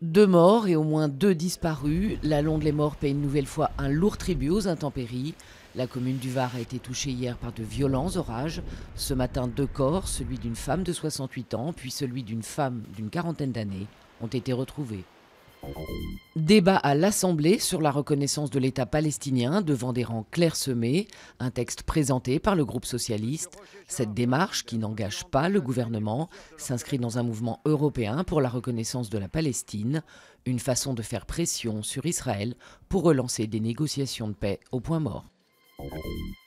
2 morts et au moins 2 disparus. La Londe-les-Morts paie une nouvelle fois un lourd tribut aux intempéries. La commune du Var a été touchée hier par de violents orages. Ce matin, 2 corps, celui d'une femme de 68 ans, puis celui d'une femme d'une quarantaine d'années, ont été retrouvés. Débat à l'Assemblée sur la reconnaissance de l'État palestinien devant des rangs clairsemés, un texte présenté par le groupe socialiste. Cette démarche, qui n'engage pas le gouvernement, s'inscrit dans un mouvement européen pour la reconnaissance de la Palestine, une façon de faire pression sur Israël pour relancer des négociations de paix au point mort.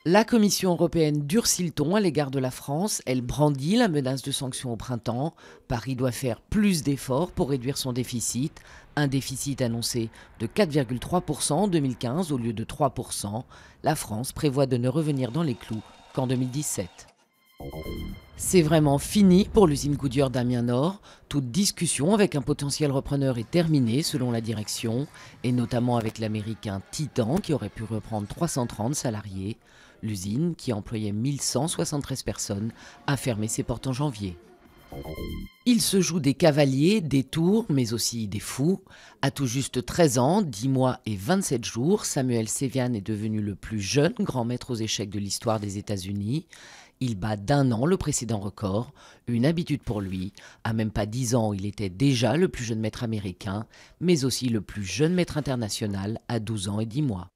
La Commission européenne durcit le ton à l'égard de la France. Elle brandit la menace de sanctions au printemps. Paris doit faire plus d'efforts pour réduire son déficit. Un déficit annoncé de 4,3% en 2015 au lieu de 3%. La France prévoit de ne revenir dans les clous qu'en 2017. C'est vraiment fini pour l'usine Goodyear d'Amiens Nord. Toute discussion avec un potentiel repreneur est terminée selon la direction, et notamment avec l'américain Titan qui aurait pu reprendre 330 salariés. L'usine, qui employait 1173 personnes, a fermé ses portes en janvier. Il se joue des cavaliers, des tours, mais aussi des fous. À tout juste 13 ans, 10 mois et 27 jours, Samuel Sevian est devenu le plus jeune grand maître aux échecs de l'histoire des États-Unis. Il bat d'1 an le précédent record, une habitude pour lui. À même pas 10 ans, il était déjà le plus jeune maître américain, mais aussi le plus jeune maître international à 12 ans et 10 mois.